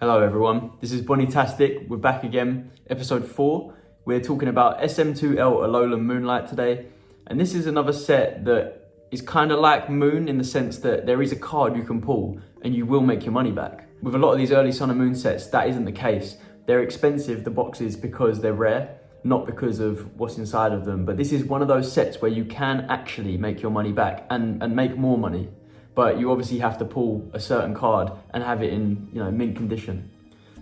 Hello everyone, this is Bonnie-tastic. We're back again, episode 4. We're talking about SM2L Alolan Moonlight today. And this is another set that is kind of like Moon in the sense that there is a card you can pull and you will make your money back. With a lot of these early Sun and Moon sets, that isn't the case. They're expensive, the boxes, because they're rare, not because of what's inside of them. But this is one of those sets where you can actually make your money back and make more money. But you obviously have to pull a certain card and have it in, mint condition.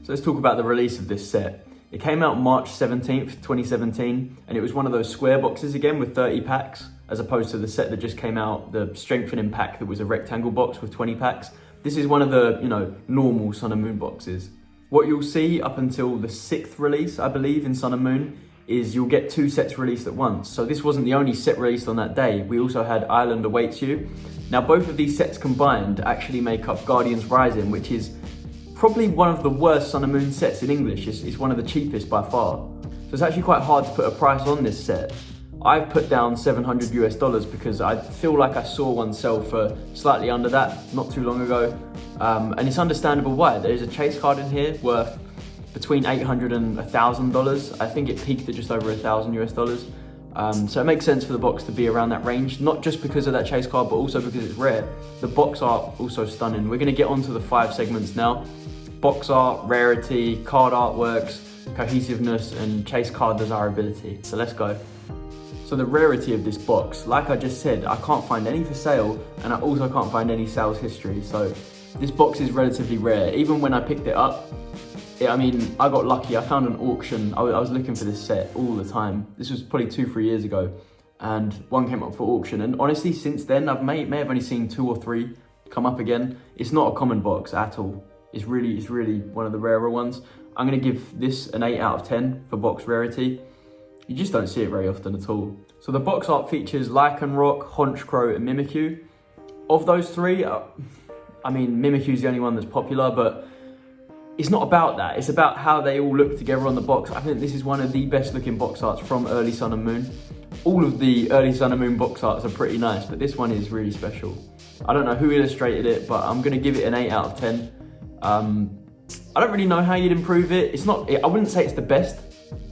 So let's talk about the release of this set. It came out March 17th, 2017, and it was one of those square boxes again with 30 packs, as opposed to the set that just came out, the strengthening pack that was a rectangle box with 20 packs. This is one of the, normal Sun and Moon boxes. What you'll see up until the 6th release, I believe, in Sun and Moon, is you'll get 2 sets released at once. So this wasn't the only set released on that day. We also had Island Awaits You. Now both of these sets combined actually make up Guardians Rising, which is probably one of the worst Sun and Moon sets in English. It's one of the cheapest by far. So it's actually quite hard to put a price on this set. I've put down $700 because I feel like I saw one sell for slightly under that not too long ago. And it's understandable why. There's a chase card in here worth between $800 and $1,000. I think it peaked at just over $1,000 US. So it makes sense for the box to be around that range, not just because of that chase card, but also because it's rare. The box art also stunning. We're gonna get onto the 5 segments now. Box art, rarity, card artworks, cohesiveness, and chase card desirability. So let's go. So the rarity of this box, like I just said, I can't find any for sale, and I also can't find any sales history. So this box is relatively rare. Even when I picked it up, I got lucky. I found an auction. I was looking for this set all the time. This was probably 2-3 years ago, and one came up for auction. And honestly, since then, I may have only seen 2 or 3 come up again. It's not a common box at all. It's really one of the rarer ones. I'm gonna give this an 8 out of 10 for box rarity. You just don't see it very often at all. So the box art features Lycanroc, Honchkrow, and Mimikyu. Of those 3, Mimikyu's the only one that's popular, but it's not about that. It's about how they all look together on the box. I think this is one of the best looking box arts from early Sun and Moon. All of the early Sun and Moon box arts are pretty nice, but this one is really special. I don't know who illustrated it, but I'm gonna give it an 8 out of 10. I don't really know how you'd improve it. I wouldn't say it's the best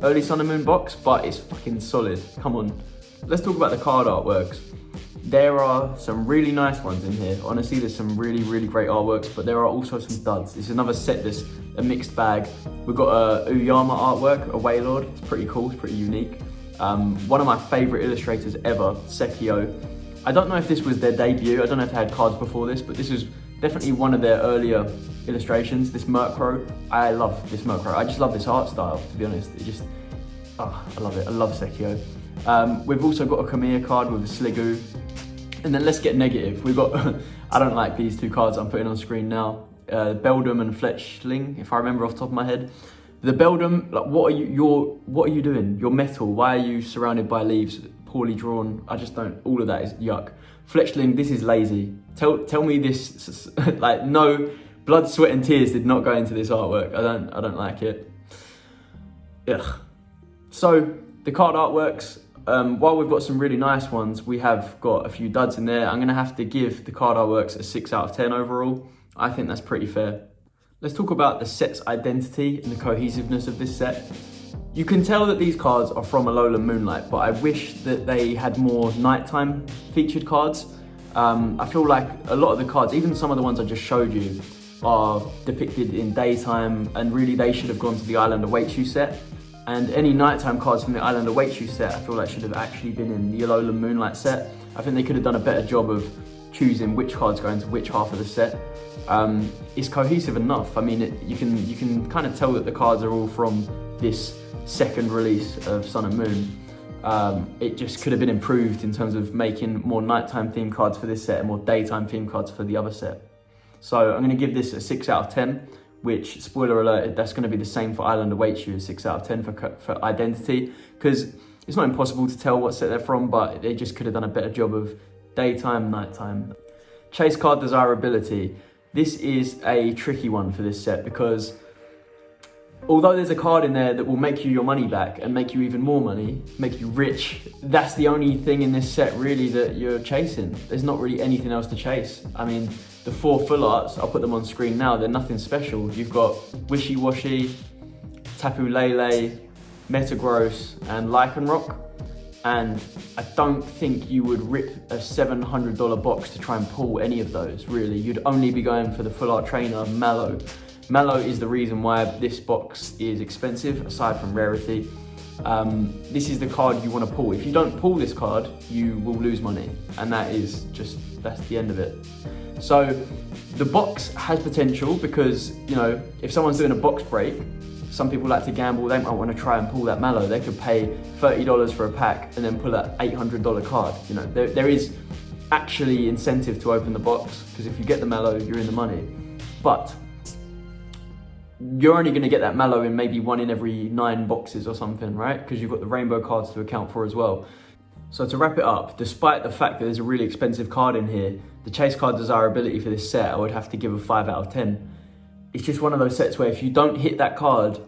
early Sun and Moon box, but it's fucking solid. Come on. Let's talk about the card artworks. There are some really nice ones in here. Honestly, there's some really great artworks, but there are also some duds. It's another set that's a mixed bag. We've got a Uyama artwork, a Wailord. It's pretty cool, it's pretty unique. One of my favorite illustrators ever, Sekio. I don't know if this was their debut. I don't know if they had cards before this, but this was definitely one of their earlier illustrations. This Murkrow, I love this Murkrow. I just love this art style, to be honest. I love it. I love Sekio. We've also got a Kamiya card with a Sliggoo. And then let's get negative. We've got, I don't like these 2 cards I'm putting on screen now. Beldum and Fletchling, if I remember off the top of my head. The Beldum, like, what are you doing? You're metal. Why are you surrounded by leaves? Poorly drawn. I just don't. All of that is yuck. Fletchling, this is lazy. Tell me this. Like, no blood, sweat, and tears did not go into this artwork. I don't like it. Ugh. So the card artworks. While we've got some really nice ones, we have got a few duds in there. I'm going to have to give the card artworks a 6 out of 10 overall. I think that's pretty fair. Let's talk about the set's identity and the cohesiveness of this set. You can tell that these cards are from Alolan Moonlight, but I wish that they had more nighttime featured cards. I feel like a lot of the cards, even some of the ones I just showed you, are depicted in daytime, and really they should have gone to the Island Awaits You set. And any nighttime cards from the Island Awaits You set, I feel like should have actually been in the Alolan Moonlight set. I think they could have done a better job of choosing which cards go into which half of the set. It's cohesive enough. You can kind of tell that the cards are all from this 2nd release of Sun and Moon. It just could have been improved in terms of making more nighttime themed cards for this set and more daytime themed cards for the other set. So I'm going to give this a 6 out of 10. Which, spoiler alert, that's going to be the same for Island Awaits You, 6 out of 10 for identity, because it's not impossible to tell what set they're from, but they just could have done a better job of daytime, nighttime. Chase card desirability. This is a tricky one for this set, because although there's a card in there that will make you your money back and make you even more money, make you rich, that's the only thing in this set really that you're chasing. There's not really anything else to chase. the 4 full arts, I'll put them on screen now, they're nothing special. You've got Wishy Washy, Tapu Lele, Metagross, and Lycanroc. And I don't think you would rip a $700 box to try and pull any of those, really. You'd only be going for the full art trainer, Mallow. Mallow is the reason why this box is expensive, aside from rarity. This is the card you want to pull. If you don't pull this card, you will lose money. And that's the end of it. So the box has potential because, you know, if someone's doing a box break, some people like to gamble, they might want to try and pull that Mallow. They could pay $30 for a pack and then pull that $800 card. You know, there is actually incentive to open the box, because if you get the Mallow, you're in the money. But you're only going to get that Mallow in maybe 1 in every 9 boxes or something, right? Because you've got the rainbow cards to account for as well. So to wrap it up, despite the fact that there's a really expensive card in here, the chase card desirability for this set, I would have to give a 5 out of 10. It's just one of those sets where if you don't hit that card,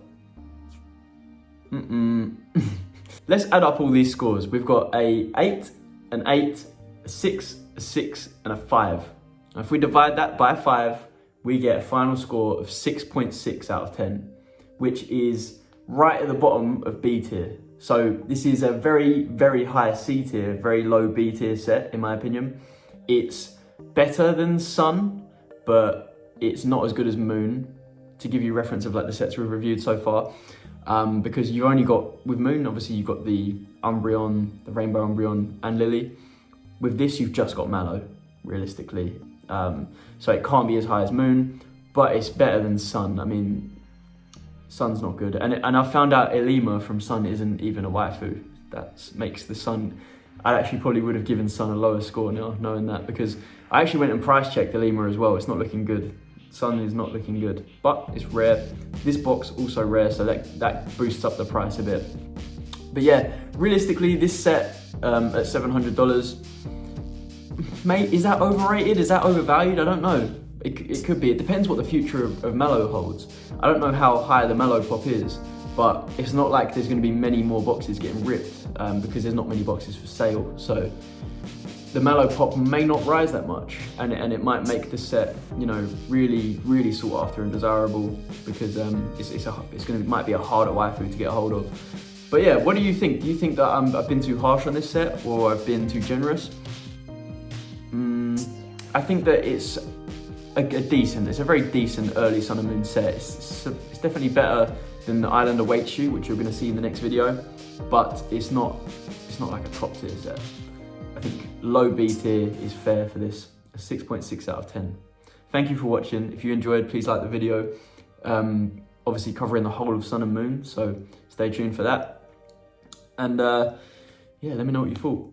Let's add up all these scores. We've got a 8, an 8, a 6, a 6, and a 5. Now, if we divide that by 5, we get a final score of 6.6 out of 10, which is right at the bottom of B tier. So this is a very, very high C tier, very low B tier set, in my opinion. It's better than Sun, but it's not as good as Moon, to give you reference of like the sets we've reviewed so far. Because you only got, with Moon, obviously you've got the Umbreon, the Rainbow Umbreon, and Lily. With this, you've just got Mallow, realistically. So it can't be as high as Moon, but it's better than Sun. I mean, Sun's not good. And I found out Elima from Sun isn't even a waifu. That makes the Sun, I actually probably would have given Sun a lower score now, knowing that, because I actually went and price checked Elima as well. It's not looking good. Sun is not looking good, but it's rare. This box also rare, so that boosts up the price a bit. But yeah, realistically, this set at $700, mate, is that overrated? Is that overvalued? I don't know. It could be. It depends what the future of Mallow holds. I don't know how high the Mallow pop is, but it's not like there's going to be many more boxes getting ripped because there's not many boxes for sale. So the Mallow pop may not rise that much, and it might make the set, you know, really, really sought after and desirable, because might be a harder waifu to get a hold of. But yeah, what do you think? Do you think that I've been too harsh on this set, or I've been too generous? I think that it's a very decent early Sun and Moon set. It's definitely better than the Island Awaits You, which you're going to see in the next video, but it's not like a top tier set. I think low B tier is fair for this, a 6.6 out of 10. Thank you for watching. If you enjoyed, please like the video. Obviously covering the whole of Sun and Moon, so stay tuned for that. And yeah, let me know what you thought.